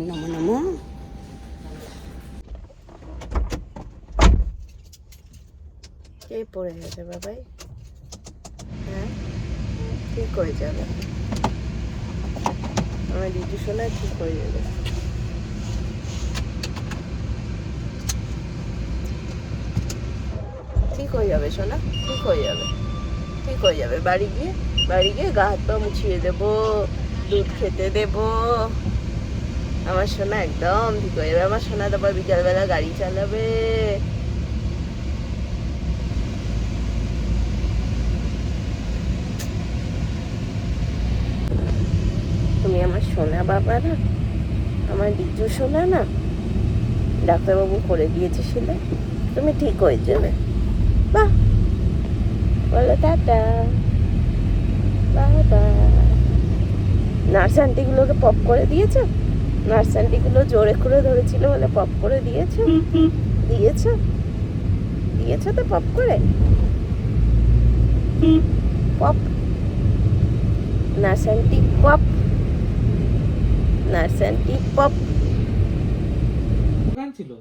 নমো নমো। কে পড়ে গেছে বাবাই? হ্যাঁ, ঠিক হয়ে যাবে। আমার রিজু সোনা ঠিক হয়ে যাবে। ঠিক হয়ে যাবে সোনা, ঠিক হয়ে যাবে, ঠিক হয়ে যাবে। বাড়ি গিয়ে গা হাত পা মুছিয়ে দেবো, দুধ খেতে দেবো। আমার সোনা একদম ঠিক হয়ে যাবে। আমার সোনা তারপর বিকালবেলা গাড়ি চালাবে। তুমি আমার সোনা বাবা না, আমার রিজু সোনা না, ডাক্তারবাবু করে দিয়েছে সেলাই, তুমি ঠিক হয়ে যাবে। বাহ, বলো টাটা, বাবা। নার্স আন্টিগুলোকে পপ করে দিয়েছো? নার্স আন্টিগুলো জোরে করে ধরেছিল বলে পপ করে দিয়েছো? দিয়েছো দিয়েছো তো পপ করে? Pop, nurse aunty pop, nurse aunty pop. গান ছিল,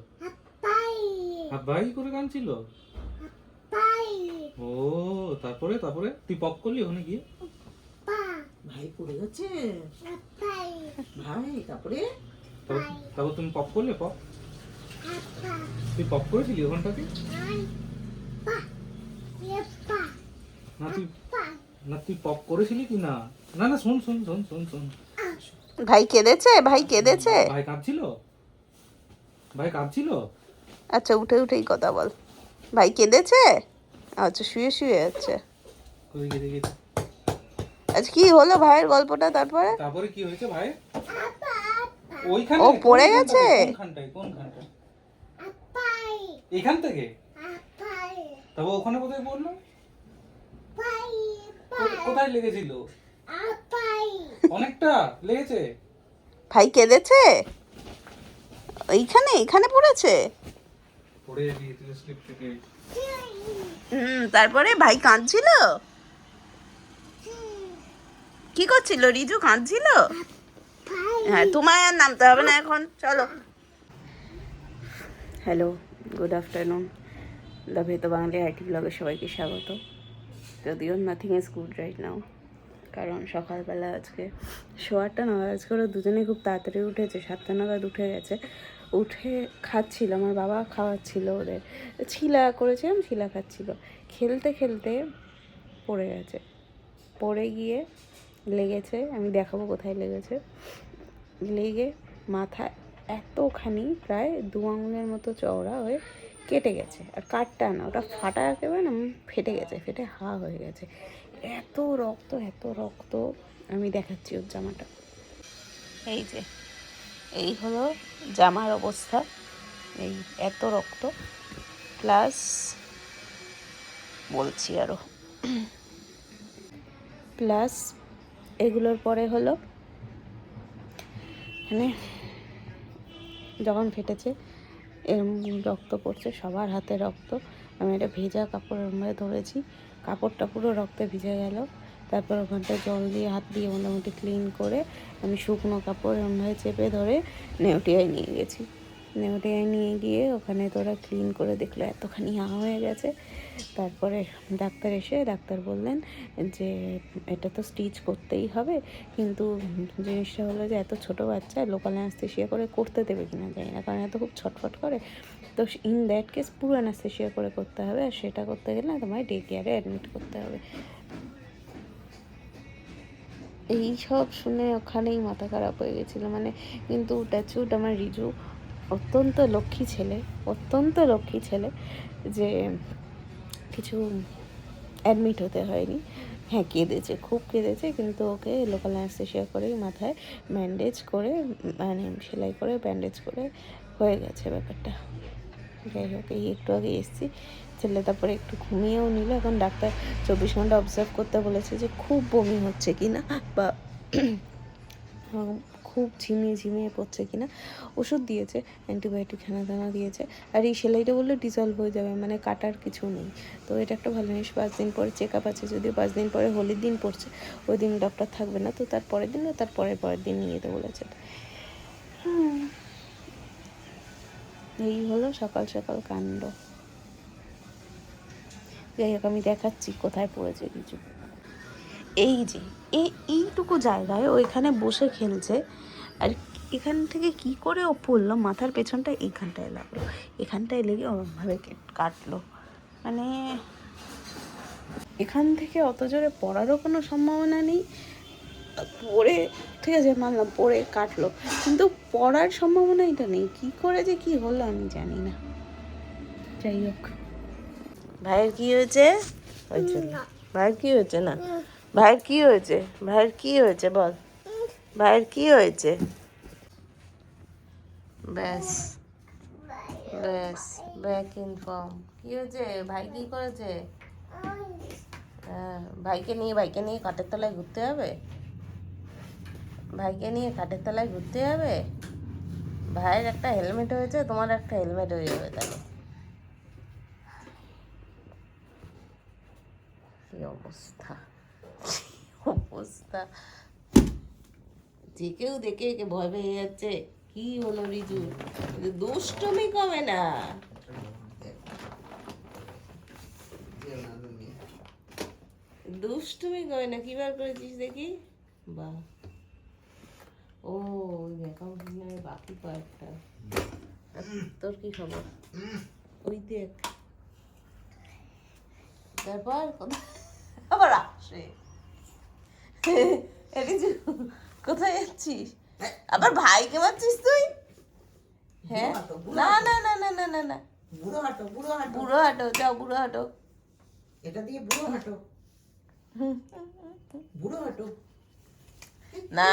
হাব্বাই করে গান ছিল। ও তারপরে তারপরে তুই পপ করলি ওখানে গিয়ে? ভাই পড়ে গেছে ভাই, তারপরে তারপর তুমি পপ করলে? পপ তুই পপ করেছিলি ওখানটাকে? না তুই, না তুই পপ করেছিলি কি না? না না, শোন শোন শোন শোন শোন। ভাই কেঁদেছে? ভাই কেঁদেছে? ভাই কাঁদছিল? ভাই কাঁদছিল? আচ্ছা, উঠেই কথা বল। ভাই কেঁদেছে? আচ্ছা, শুয়ে আছে। কই গেছে গেছে? আচ্ছা, কি হলো ভাইয়ের গল্পটা তারপরে? তারপরে কি হয়েছে ভাই? ওইখানে ও পড়ে গেছে? কোনখানটায় কোনখানটায়? এখান থেকে? তারপর ওখানে কোথায় পড়লো? কোথায় লেগেছিল? অনেকটা লেগেছে? ভাই কেঁদেছে? এখানে পড়েছে? পড়ে গিয়েছিল স্লিপ থেকে। তারপরে ভাই কাঁদছিল? কি করছিল রিজু? কাঁদছিল? হ্যাঁ, তোমায় আর নামতে হবে না এখন, চলো। Hello, good afternoon. The Bheto Bangali IT ব্লগে সবাইকে স্বাগত। যদিও nothing is good right now, কারণ সকালবেলা আজকে 8:15 নাগাদ, আজকে ওরা দুজনে খুব তাড়াতাড়ি উঠেছে, 7টা নাগাদ উঠে গেছে। উঠে খাচ্ছিল, আমার বাবা খাওয়াচ্ছিল ওদের, ছিলা করেছিলাম, ছিলা খাচ্ছিল। খেলতে খেলতে পড়ে গেছে, পড়ে গিয়ে লেগেছে, আমি দেখাবো কোথায় লেগেছে। লেগে মাথা এতখানি, প্রায় 2 আঙুলের মতো চওড়া হয়ে কেটে গেছে। আর কাটটা না, ওটা ফাটা একেবারে না, ফেটে গেছে, ফেটে হা হয়ে গেছে। এত রক্ত, এত রক্ত। আমি দেখাচ্ছি ওর জামাটা, এই যে, এই হলো জামার অবস্থা। এই এত রক্ত, প্লাস বলছি আরও, প্লাস এগুলোর পরে হলো মানে যখন ফেটেছে এরম রক্ত পড়ছে, সবার হাতে রক্ত। আমি একটা ভেজা কাপড় এরমভাবে ধরেছি, কাপড়টা পুরো রক্তে ভিজে গেল। তারপর ওখানটায় জল দিয়ে হাত দিয়ে মোটামুটি ক্লিন করে আমি শুকনো কাপড় এরমভাবে চেপে ধরে নেউটিয়ায় নিয়ে গেছি। নেউটিয়ায় নিয়ে গিয়ে ওখানে তোরা ক্লিন করে দেখলো এতখানি হয়ে গেছে। তারপরে ডাক্তার এসে ডাক্তার বললেন যে এটা তো স্টিচ করতেই হবে, কিন্তু জিনিসটা হলো যে এত ছোট বাচ্চা লোকাল অ্যানেস্থেসিয়া করে করতে দেবে কিনা জানি না, কারণ এত খুব ছটফট করে। তো ইন দ্যাট কেস পুরো অ্যানেস্থেসিয়া করে করতে হবে, আর সেটা করতে গেলে তোমায় ডে কেয়ারে অ্যাডমিট করতে হবে। এই সব শুনে ওখানেই মাথা খারাপ হয়ে গেছিলো। মানে কিন্তু ট্যাচুট আমার রিজু অত্যন্ত লক্ষ্মী ছেলে, অত্যন্ত লক্ষ্মী ছেলে, যে কিছু অ্যাডমিট হতে হয়নি। হ্যাঁ, কেঁদেছে, খুব কেঁদেছে, কিন্তু ওকে লোকাল অ্যানেস্থেসিয়া করেই মাথায় ব্যান্ডেজ করে, মানে সেলাই করে ব্যান্ডেজ করে হয়ে গেছে ব্যাপারটা। যাই হোক, এই একটু আগে এসেছি, ছেলে তারপরে একটু ঘুমিয়েও নিল। এখন ডাক্তার 24 ঘন্টা অবজার্ভ করতে বলেছে যে খুব বমি হচ্ছে কিনা, বা খুব ঝিমিয়ে পড়ছে কিনা। ওষুধ দিয়েছে, অ্যান্টিবায়োটিক দানা দিয়েছে। আর এই সেলাইটা বললে ডিজলভ হয়ে যাবে, মানে কাটার কিছু নেই। তো এটা একটা ভালো জিনিস। 5 দিন পরে চেক আপ আছে, যদিও 5 দিন পরে হোলির দিন পড়ছে, ওই দিন ডক্টর থাকবে না, তো তার পরের দিন বা তার পরের দিন নিয়ে যেতে বলেছেন। এই হলো সকাল সকাল কাণ্ড। যাই হোক, আমি দেখাচ্ছি কোথায় পড়েছে কিছু। এই যে এইটুকু জায়গায় ওইখানে বসে খেলছে, আর এখান থেকে কি করে ও পড়লো, মাথার পেছনটা এইখানটায় লাগলো, এখানটায় লেগে ওরমভাবে কাটলো। মানে এখান থেকে অত জোরে পড়ারও কোনো সম্ভাবনা নেই। পড়ে ঠিক আছে মানলাম, পড়ে কাটলো, কিন্তু পড়ার সম্ভাবনা এটা নেই। কি করে যে কি হলো আমি জানি না। যাই হোক, ভাইয়ের কি হয়েছে? ভাইয়ের কি হয়েছে? না, ভাইয়ের কি হয়েছে? ভাইয়ের কি হয়েছে বল, ভাইয়ের কি হয়েছে? ব্যাস ব্যাস, ব্যাক ইনফর্ম। কি হয়েছে? ভাই কি করেছে? হ্যাঁ, ভাইকে নিয়ে কাঠের তলায় ঘুরতে হবে? ভাইকে নিয়ে কাঠের তলায় ঘুরতে হবে? ভাইয়ের একটা হেলমেট হয়েছে, তোমার একটা হেলমেট হয়ে যাবে তাহলে। কি অবস্থা, কি অবস্থা! যে কেউ দেখে একে ভয় পেয়ে যাচ্ছে। কি হলো রিজু? দুষ্টুমি কমে না। দুষ্টুমি কমে না। কি বার করেছিস দেখি? বাহ, ও অ্যাকাউন্ট বাকি কয়েকটা। তোর কি খবর? ওই দেখ, তারপর আবার আসে। রিজু, কোথায় যাচ্ছিস? আবার ভাইকে মারছিস তুই? হ্যাঁ, না না না না না না না, বুড়ো হাঁটো, বুড়ো হাঁটো, বুড়ো হাঁটো, যাও বুড়ো হাঁটো। এটা দিয়ে বুড়ো হাঁটো, বুড়ো হাঁটো। না,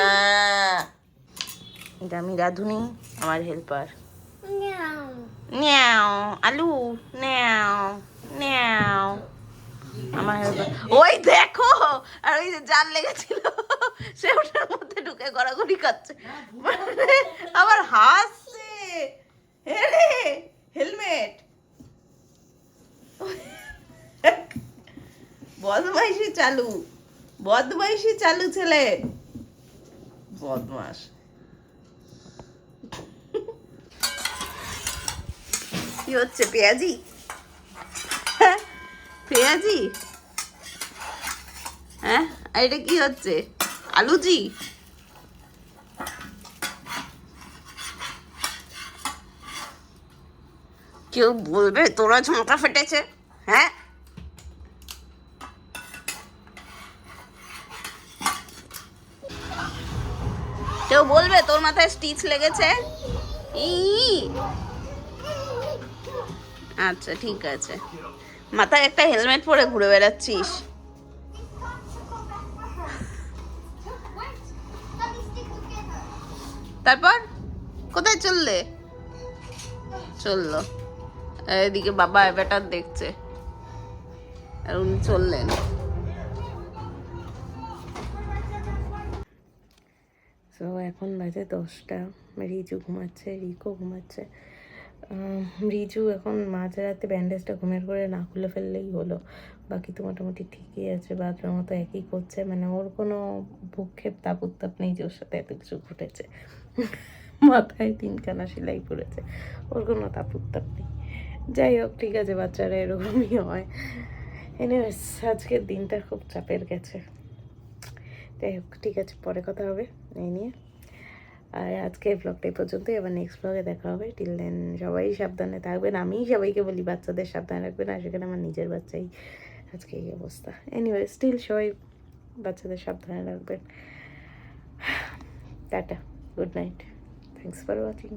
এটা আমি রাধুনি, আমার হেল্পার। ন্যাও আলু, ন্যাও ন্যাও, আমার হেল্পার। ওই দেখো, আর ওই যে জাল লেগেছিল সে ওটার মধ্যে ঢুকে গড়াগড়ি খাচ্ছে, আবার হাসছে। রে হেলমেট, বদমাইশি চালু, বদমাইশি চালু ছেলে, বদমাস। কি হচ্ছে? পেঁয়াজি, হ্যাঁ পেঁয়াজি, হ্যাঁ আর এটা কি হচ্ছে? আলুজি? কেউ বলবে তোরা ঝোঁকা ফেটেছে? হ্যাঁ, কেউ বলবে তোর মাথায় স্টিচ লেগেছে? আচ্ছা ঠিক আছে, মাথায় একটা হেলমেট পরে ঘুরে বেড়াচ্ছিস। তারপর কোথায় চললো? এদিকে বাবা ব্যাটার দেখছে, আর উনি চললেন। তো এখন বাজে 10টা, রিজু ঘুমাচ্ছে, রিকো ঘুমাচ্ছে। রিজু এখন মাঝরাতে ব্যান্ডেজটা ঘুমের করে না খুলে ফেললেই হলো, বাকি তো মোটামুটি ঠিকই আছে। বাথরুম মতো একই করছে, মানে ওর কোনো ভূক্ষেপ তাপ উত্তাপ নেই যে ওর সাথে এত কিছু ঘটেছে। মাথায় 3খানা সেলাই পড়েছে, ওর কোনো তাপ উত্তাপ নেই। যাই হোক, ঠিক আছে, বাচ্চারা এরকমই হয়। এনিওয়েজ, আজকের দিনটা খুব চাপের গেছে। যাই হোক, ঠিক আছে, পরে কথা হবে এই নিয়ে। আর আজকে ব্লগটা এই পর্যন্তই, আবার নেক্সট ব্লগে দেখা হবে। টিল দেন সবাই সাবধানে থাকবেন। আমিই সবাইকে বলি বাচ্চাদের সাবধানে রাখবেন, আর সেখানে আমার নিজের বাচ্চাই আজকে এই অবস্থা। এনিওয়ে, স্টিল সবাই বাচ্চাদের সাবধানে রাখবেন। Tata, good night, thanks for watching.